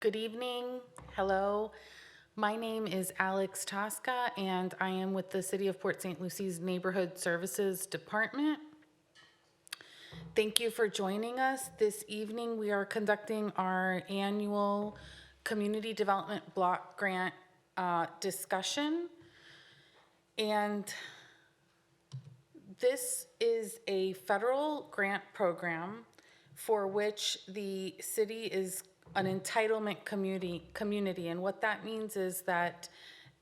Good evening. Hello. My name is Alex Tosca, and I am with the City of Port St. Lucie's Neighborhood Services Department. Thank you for joining us. This evening, we are conducting our annual Community Development Block Grant discussion. And this is a federal grant program for which the city is an entitlement community. And what that means is that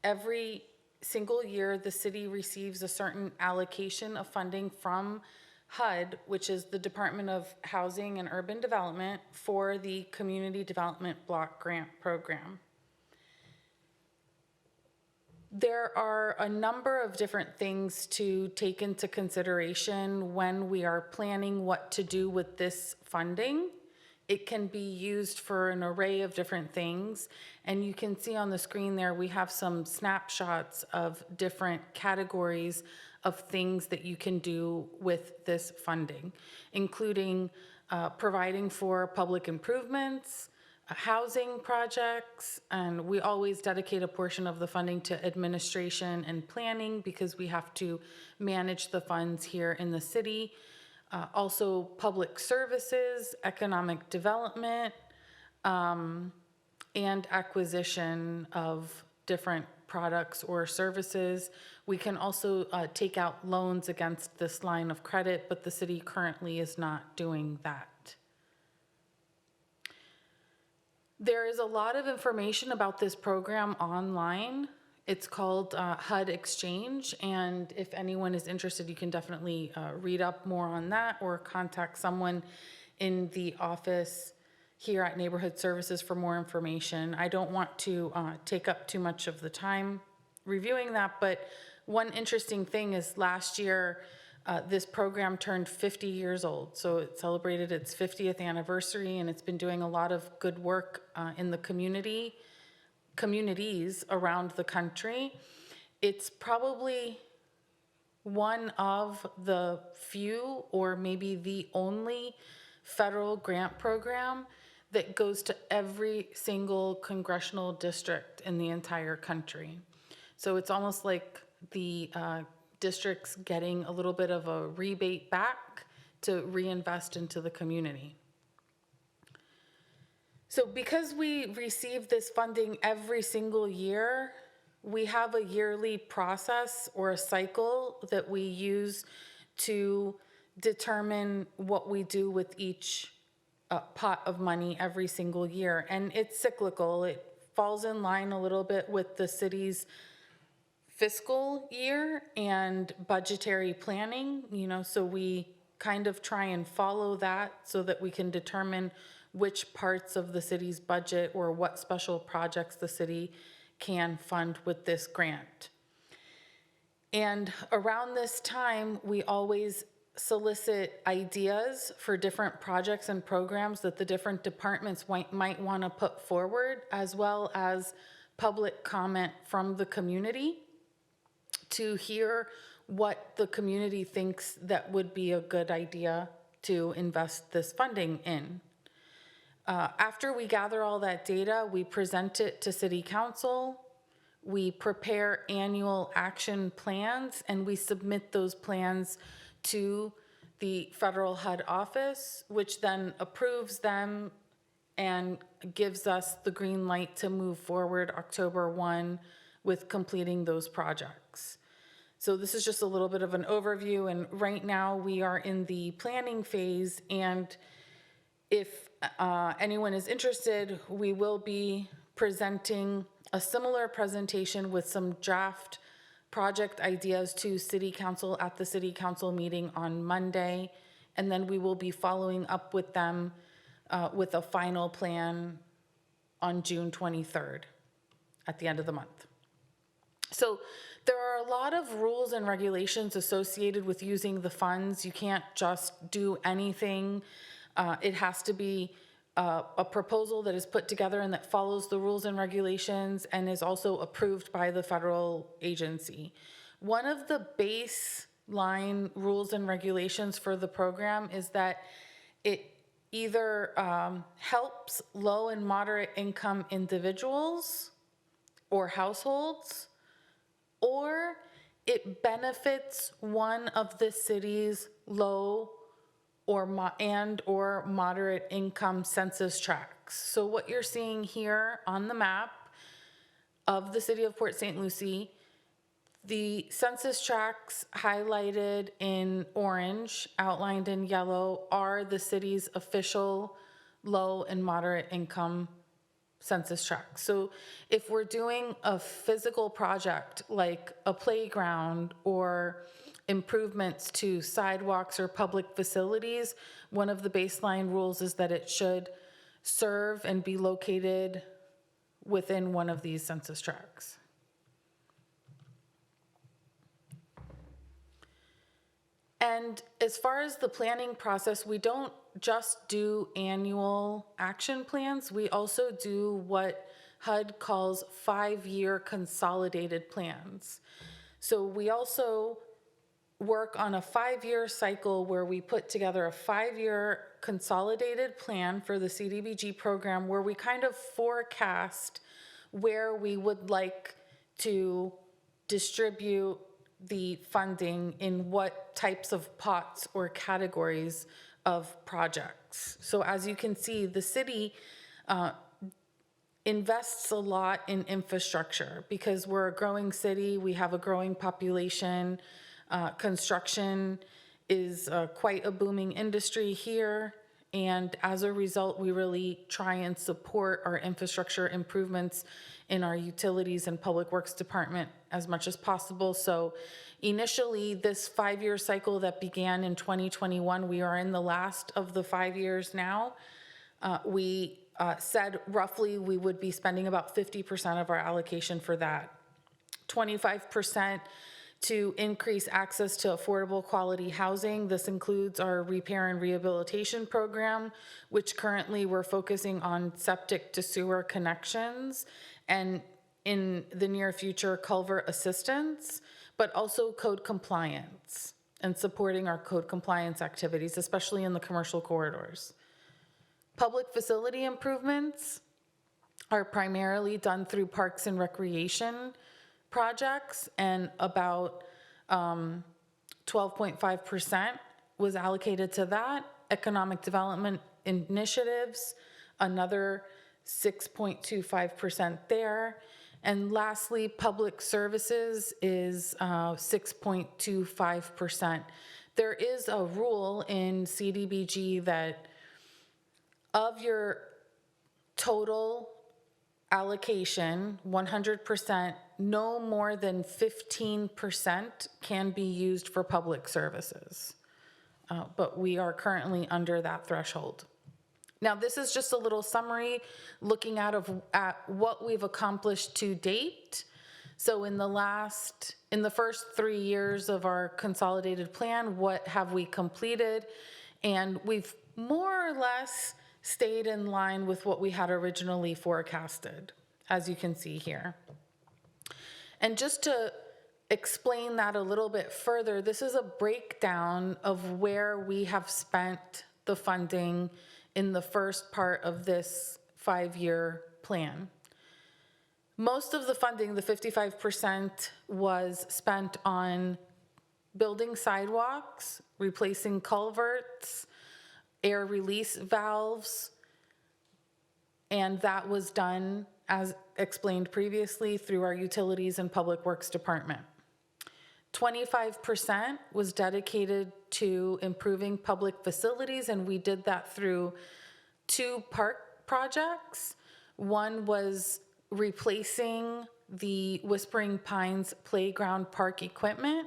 every single year, the city receives a certain allocation of funding from HUD, which is the Department of Housing and Urban Development, for the Community Development Block Grant Program. There are a number of different things to take into consideration when we are planning what to do with this funding. It can be used for an array of different things. And you can see on the screen there, we have some snapshots of different categories of things that you can do with this funding, including providing for public improvements, housing projects, and we always dedicate a portion of the funding to administration and planning because we have to manage the funds here in the city. Also public services, economic development, and acquisition of different products or services. We can also take out loans against this line of credit, but the city currently is not doing that. There is a lot of information about this program online. It's called HUD Exchange, and if anyone is interested, you can definitely read up more on that or contact someone in the office here at Neighborhood Services for more information. I don't want to take up too much of the time reviewing that, but one interesting thing is last year, this program turned 50 years old. So it celebrated its 50th anniversary, and it's been doing a lot of good work in the communities around the country. It's probably one of the few, or maybe the only, federal grant program that goes to every single congressional district in the entire country. So it's almost like the districts getting a little bit of a rebate back to reinvest into the community. So because we receive this funding every single year, we have a yearly process or a cycle that we use to determine what we do with each pot of money every single year. And it's cyclical. It falls in line a little bit with the city's fiscal year and budgetary planning, so we kind of try and follow that so that we can determine which parts of the city's budget or what special projects the city can fund with this grant. And around this time, we always solicit ideas for different projects and programs that the different departments might want to put forward, as well as public comment from the community to hear what the community thinks that would be a good idea to invest this funding in. After we gather all that data, we present it to City Council, we prepare annual action plans, and we submit those plans to the federal HUD office, which then approves them and gives us the green light to move forward October 1 with completing those projects. So this is just a little bit of an overview, and right now we are in the planning phase, and if anyone is interested, we will be presenting a similar presentation with some draft project ideas to City Council at the City Council meeting on Monday, and then we will be following up with them with a final plan on June 23rd at the end of the month. So there are a lot of rules and regulations associated with using the funds. You can't just do anything. It has to be a proposal that is put together and that follows the rules and regulations and is also approved by the federal agency. One of the baseline rules and regulations for the program is that either helps low and moderate income individuals or households, or it benefits one of the city's low or or moderate income census tracts. So what you're seeing here on the map of the city of Port St. Lucie, the census tracts highlighted in orange, outlined in yellow, are the city's official low and moderate income census tracts. So if we're doing a physical project like a playground or improvements to sidewalks or public facilities, one of the baseline rules is that it should serve and be located within one of these census tracts. And as far as the planning process, we don't just do annual action plans. We also do what HUD calls 5-year consolidated plans. So we also work on a 5-year cycle where we put together a 5-year consolidated plan for the CDBG program, where we kind of forecast where we would like to distribute the funding in what types of pots or categories of projects. So as you can see, the city invests a lot in infrastructure because we're a growing city, we have a growing population. Construction is quite a booming industry here, and as a result, we really try and support our infrastructure improvements in our utilities and public works department as much as possible. So initially, this 5-year cycle that began in 2021, we are in the last of the 5 years now. We said roughly we would be spending about 50% of our allocation for that. 25% to increase access to affordable quality housing. This includes our repair and rehabilitation program, which currently we're focusing on septic to sewer connections, and in the near future, culvert assistance, but also code compliance and supporting our code compliance activities, especially in the commercial corridors. Public facility improvements are primarily done through parks and recreation projects, and about 12.5% was allocated to that. Economic development initiatives, another 6.25% there. And lastly, public services is 6.25%. There is a rule in CDBG that of your total allocation, 100%, no more than 15% can be used for public services. But we are currently under that threshold. Now, this is just a little summary looking at what we've accomplished to date. So in the first 3 years of our consolidated plan, what have we completed? And we've more or less stayed in line with what we had originally forecasted, as you can see here. And just to explain that a little bit further, this is a breakdown of where we have spent the funding in the first part of this 5-year plan. Most of the funding, the 55%, was spent on building sidewalks, replacing culverts, air release valves, and that was done, as explained previously, through our utilities and public works department. 25% was dedicated to improving public facilities, and we did that through 2 park projects. One was replacing the Whispering Pines Playground Park equipment,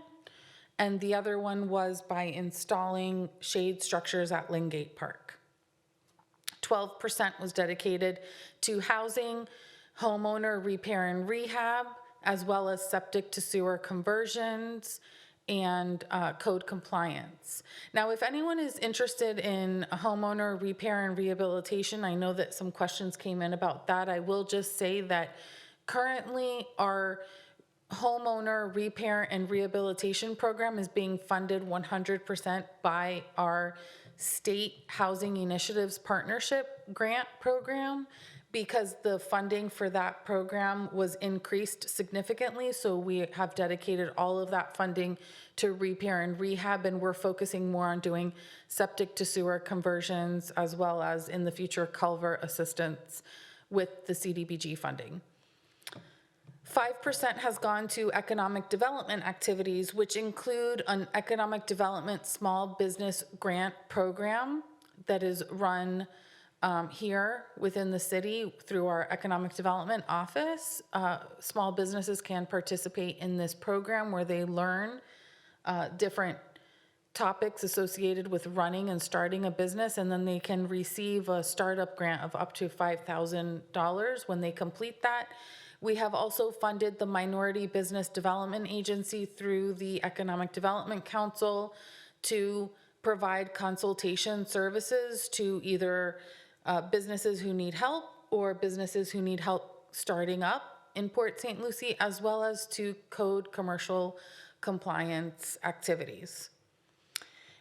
and the other one was by installing shade structures at Lingate Park. 12% was dedicated to housing, homeowner repair and rehab, as well as septic to sewer conversions and code compliance. Now, if anyone is interested in a homeowner repair and rehabilitation, I know that some questions came in about that. I will just say that currently our homeowner repair and rehabilitation program is being funded 100% by our State Housing Initiatives Partnership Grant Program because the funding for that program was increased significantly. So we have dedicated all of that funding to repair and rehab, and we're focusing more on doing septic to sewer conversions as well as in the future culvert assistance with the CDBG funding. 5% has gone to economic development activities, which include an economic development small business grant program that is run here within the city through our economic development office. Small businesses can participate in this program where they learn different topics associated with running and starting a business, and then they can receive a startup grant of up to $5,000 when they complete that. We have also funded the Minority Business Development Agency through the Economic Development Council to provide consultation services to either businesses who need help or businesses who need help starting up in Port St. Lucie, as well as to code commercial compliance activities.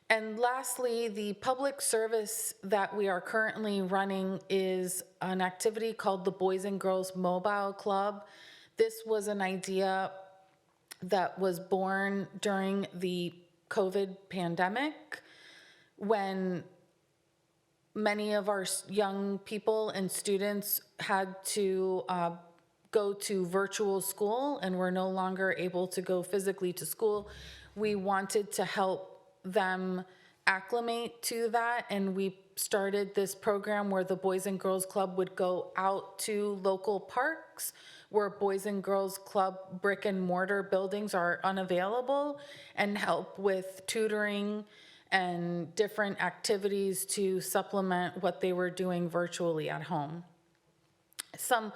And lastly, the public service that we are currently running is an activity called the Boys and Girls Mobile Club. This was an idea that was born during the COVID pandemic when many of our young people and students had to go to virtual school and were no longer able to go physically to school. We wanted to help them acclimate to that, and we started this program where the Boys and Girls Club would go out to local parks where Boys and Girls Club brick and mortar buildings are unavailable and help with tutoring and different activities to supplement what they were doing virtually at home. Some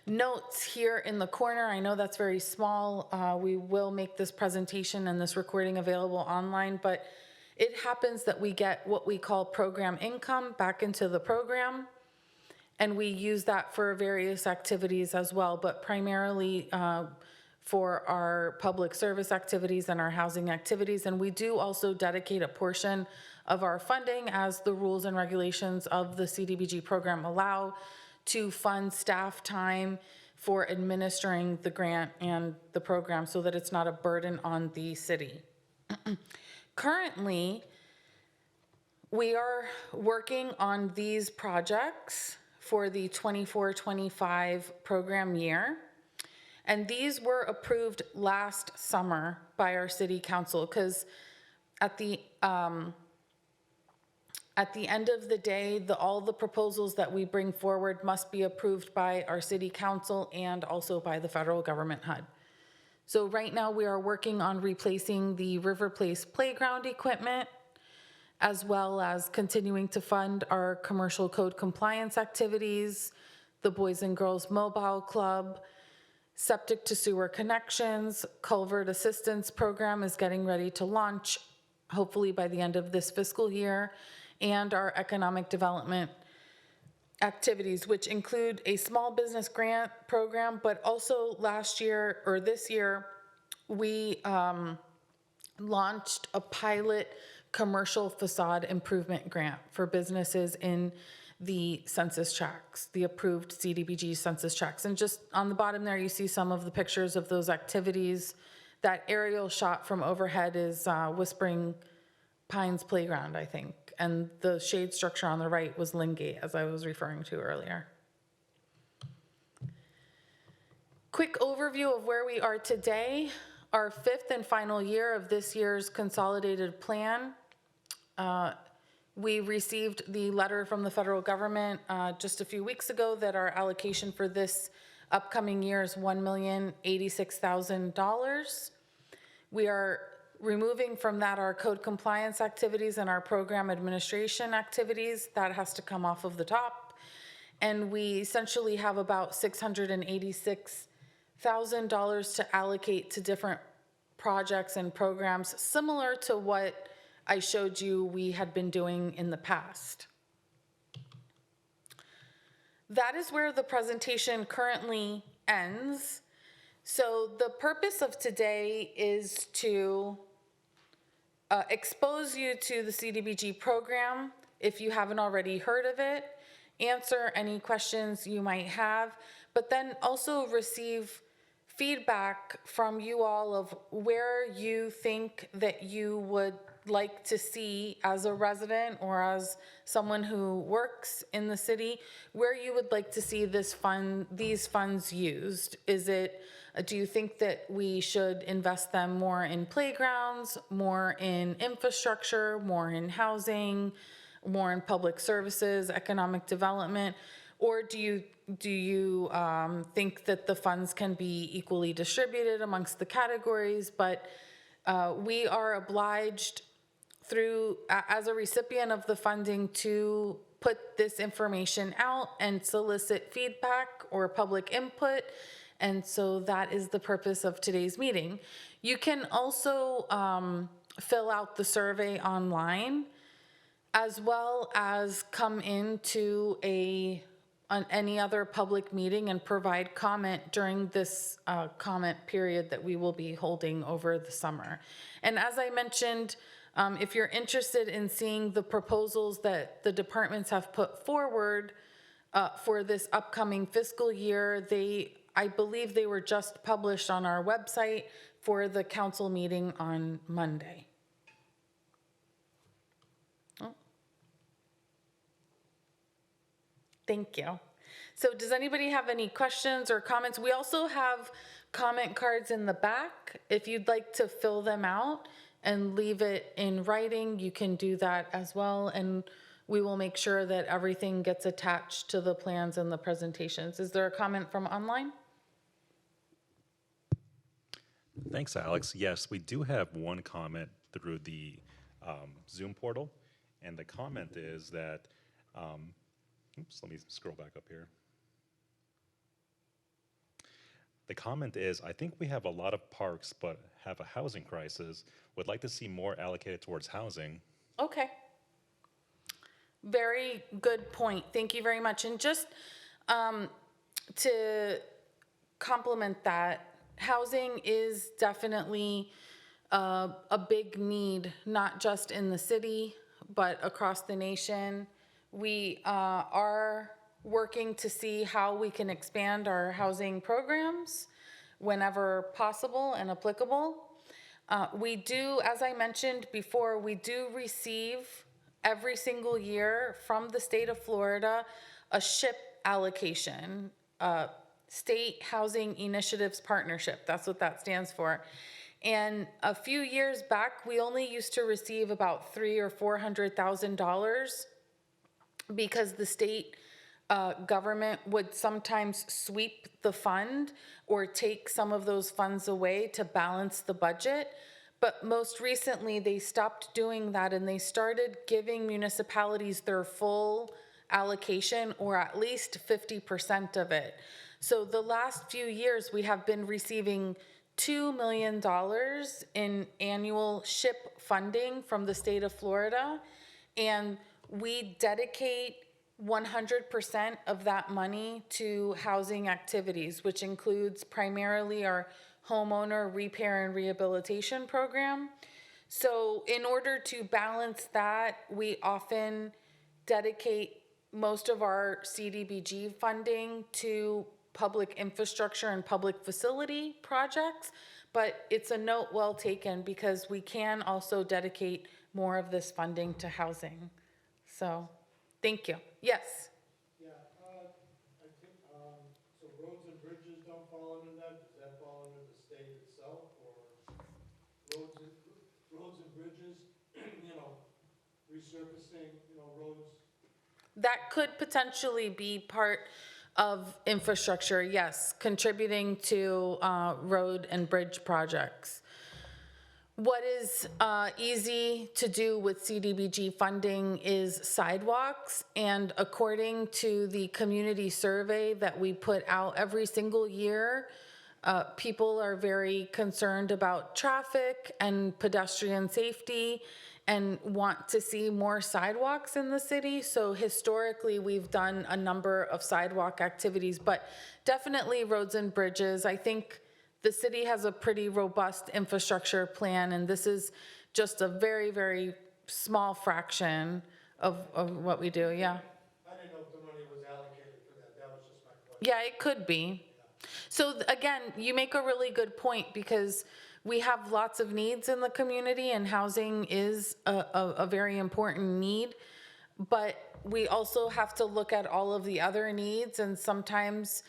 notes here in the corner. I know that's very small. We will make this presentation and this recording available online, but it happens that we get what we call program income back into the program, and we use that for various activities as well, but primarily for our public service activities and our housing activities. And we do also dedicate a portion of our funding, as the rules and regulations of the CDBG program allow, to fund staff time for administering the grant and the program so that it's not a burden on the city. Currently, we are working on these projects for the 24-25 program year, and these were approved last summer by our city council, because at the end of the day, all the proposals that we bring forward must be approved by our city council and also by the federal government HUD. So right now we are working on replacing the River Place playground equipment, as well as continuing to fund our commercial code compliance activities, the Boys and Girls Mobile Club, septic to sewer connections, culvert assistance program is getting ready to launch, hopefully by the end of this fiscal year, and our economic development activities, which include a small business grant program, but also this year, we launched a pilot commercial facade improvement grant for businesses in the census tracts, the approved CDBG census tracts. And just on the bottom there, you see some of the pictures of those activities. That aerial shot from overhead is Whispering Pines Playground, I think. And the shade structure on the right was Lingate, as I was referring to earlier. Quick overview of where we are today. Our 5th and final year of this year's consolidated plan. We received the letter from the federal government just a few weeks ago that our allocation for this upcoming year is $1,086,000. We are removing from that our code compliance activities and our program administration activities. That has to come off of the top. And we essentially have about $686,000 to allocate to different projects and programs, similar to what I showed you we had been doing in the past. That is where the presentation currently ends. So the purpose of today is to expose you to the CDBG program if you haven't already heard of it, answer any questions you might have, but then also receive feedback from you all of where you think that you would like to see as a resident or as someone who works in the city, where you would like to see these funds used. Do you think that we should invest them more in playgrounds, more in infrastructure, more in housing, more in public services, economic development? Or do you think that the funds can be equally distributed amongst the categories? But we are obliged as a recipient of the funding to put this information out and solicit feedback or public input. And so that is the purpose of today's meeting. You can also fill out the survey online, as well as come into any other public meeting and provide comment during this comment period that we will be holding over the summer. And as I mentioned, if you're interested in seeing the proposals that the departments have put forward for this upcoming fiscal year, I believe they were just published on our website for the council meeting on Monday. Thank you. So does anybody have any questions or comments? We also have comment cards in the back. If you'd like to fill them out and leave it in writing, you can do that as well. And we will make sure that everything gets attached to the plans and the presentations. Is there a comment from online? Thanks, Alex. Yes, we do have one comment through the Zoom portal. And the comment is that, let me scroll back up here. The comment is, I think we have a lot of parks, but have a housing crisis. Would like to see more allocated towards housing. Okay. Very good point. Thank you very much. And just to complement that, housing is definitely a big need, not just in the city, but across the nation. We are working to see how we can expand our housing programs whenever possible and applicable. We do, as I mentioned before, we do receive every single year from the state of Florida a SHIP allocation, State Housing Initiatives Partnership. That's what that stands for. And a few years back, we only used to receive about $300,000 or $400,000 because the state government would sometimes sweep the fund or take some of those funds away to balance the budget. But most recently, they stopped doing that and they started giving municipalities their full allocation, or at least 50% of it. So the last few years, we have been receiving $2 million in annual SHIP funding from the state of Florida, and we dedicate 100% of that money to housing activities, which includes primarily our homeowner repair and rehabilitation program. So in order to balance that, we often dedicate most of our CDBG funding to public infrastructure and public facility projects, but it's a note well taken because we can also dedicate more of this funding to housing. So, thank you. Yes? Yeah, I think, so roads and bridges don't fall under that? Does that fall under the state itself, or roads and bridges, resurfacing, roads? That could potentially be part of infrastructure, yes, contributing to road and bridge projects. What is easy to do with CDBG funding is sidewalks, and according to the community survey that we put out every single year, people are very concerned about traffic and pedestrian safety and want to see more sidewalks in the city. So historically, we've done a number of sidewalk activities, but definitely roads and bridges. I think the city has a pretty robust infrastructure plan, and this is just a very, very small fraction of what we do, yeah. I didn't know if the money was allocated for that, that was just my question. Yeah, it could be. So again, you make a really good point because we have lots of needs in the community and housing is a very important need. But we also have to look at all of the other needs and sometimes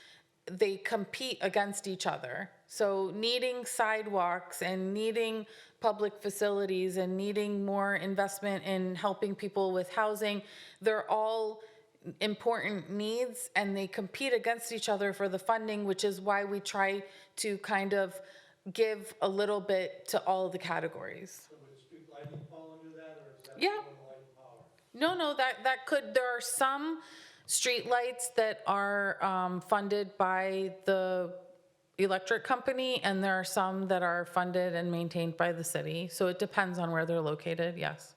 they compete against each other. So needing sidewalks and needing public facilities and needing more investment in helping people with housing, they're all important needs and they compete against each other for the funding, which is why we try to kind of give a little bit to all of the categories. So would street lighting fall under that, or is that Yeah. more light and power? No, that could, there are some streetlights that are funded by the electric company, and there are some that are funded and maintained by the city. So it depends on where they're located, yes.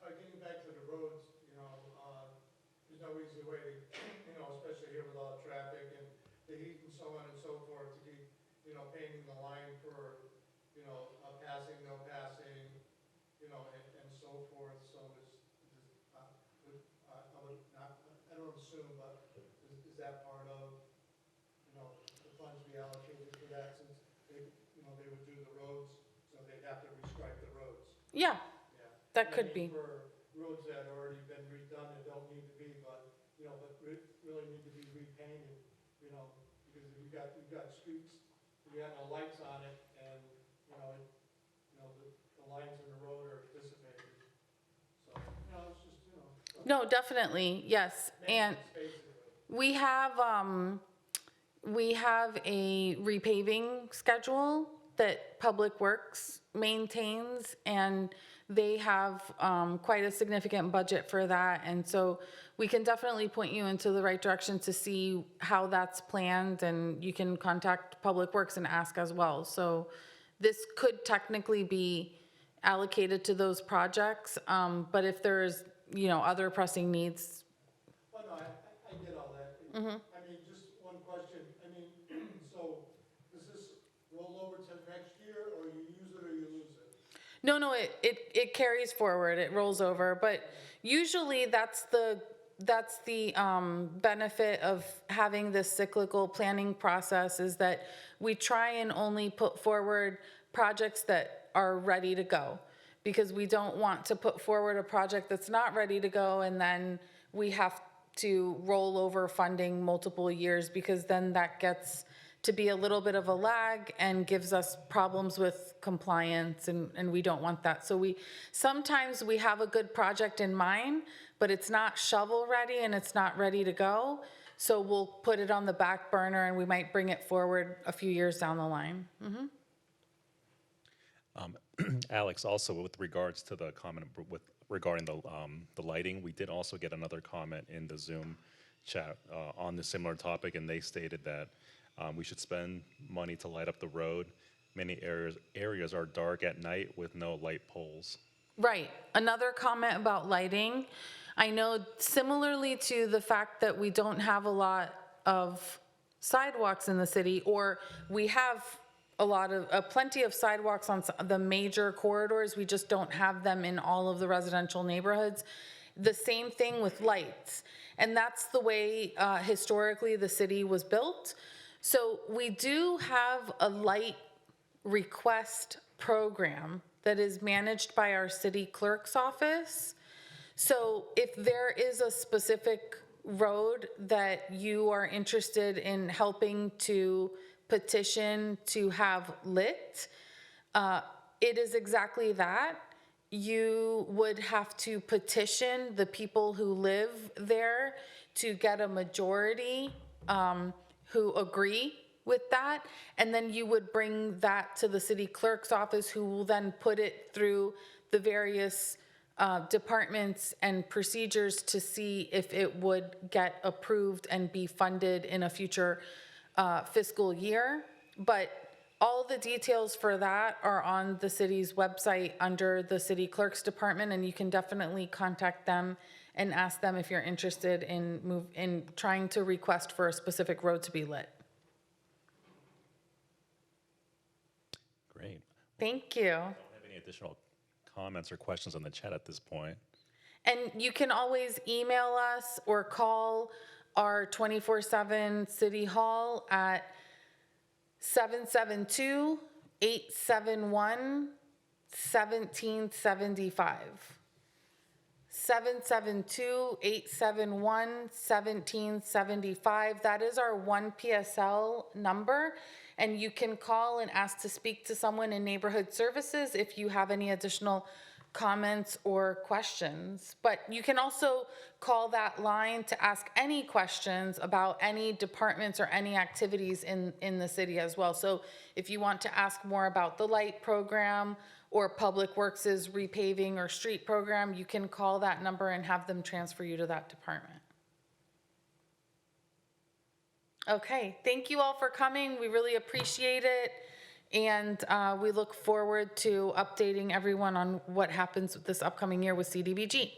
Getting back to the roads, there's no easy way to, especially here with all the traffic and the heat and so on and so forth, to keep, painting the line for, passing, no passing, and so forth. So I would not, I don't assume, but is that part of, the funds be allocated for that since they, they would do the roads, so they'd have to restripe the roads? Yeah, Yeah. that And I could mean, be. For roads that have already been redone and don't need to be, but, really need to be repainted, because we've got streets, we got no lights on it, and, the lines in the road are dissipated. So, it's just, No, definitely, yes. And maintenance, basically. we have a repaving schedule that Public Works maintains, and they have quite a significant budget for that. And so we can definitely point you into the right direction to see how that's planned, and you can contact Public Works and ask as well. So this could technically be allocated to those projects, but if there's, other pressing needs. Well, no, I get all that. I mean, just one question, so does this roll over to next year, or you use it or you lose it? No, it carries forward, it rolls over, but usually that's the benefit of having this cyclical planning process, is that we try and only put forward projects that are ready to go. Because we don't want to put forward a project that's not ready to go and then we have to roll over funding multiple years, because then that gets to be a little bit of a lag and gives us problems with compliance, and we don't want that. So sometimes we have a good project in mind, but it's not shovel ready and it's not ready to go. So we'll put it on the back burner and we might bring it forward a few years down the line. Alex, also with regards to the comment regarding the lighting, we did also get another comment in the Zoom chat on the similar topic, and they stated that we should spend money to light up the road. Many areas are dark at night with no light poles. Right. Another comment about lighting. I know similarly to the fact that we don't have a lot of sidewalks in the city, or we have a lot of, plenty of sidewalks on the major corridors, we just don't have them in all of the residential neighborhoods. The same thing with lights. And that's the way historically the city was built. So we do have a light request program that is managed by our city clerk's office. So if there is a specific road that you are interested in helping to petition to have lit, it is exactly that. You would have to petition the people who live there to get a majority who agree with that, and then you would bring that to the city clerk's office, who will then put it through the various departments and procedures to see if it would get approved and be funded in a future fiscal year. But all the details for that are on the city's website under the city clerk's department, and you can definitely contact them and ask them if you're interested in trying to request for a specific road to be lit. Great. Thank you. I don't have any additional comments or questions on the chat at this point. And you can always email us or call our 24/7 City Hall at 772-871-1775. 772-871-1775. That is our 1 PSL number. And you can call and ask to speak to someone in neighborhood services if you have any additional comments or questions. But you can also call that line to ask any questions about any departments or any activities in the city as well. So if you want to ask more about the light program or Public Works' repaving or street program, you can call that number and have them transfer you to that department. Okay, thank you all for coming. We really appreciate it. And we look forward to updating everyone on what happens this upcoming year with CDBG.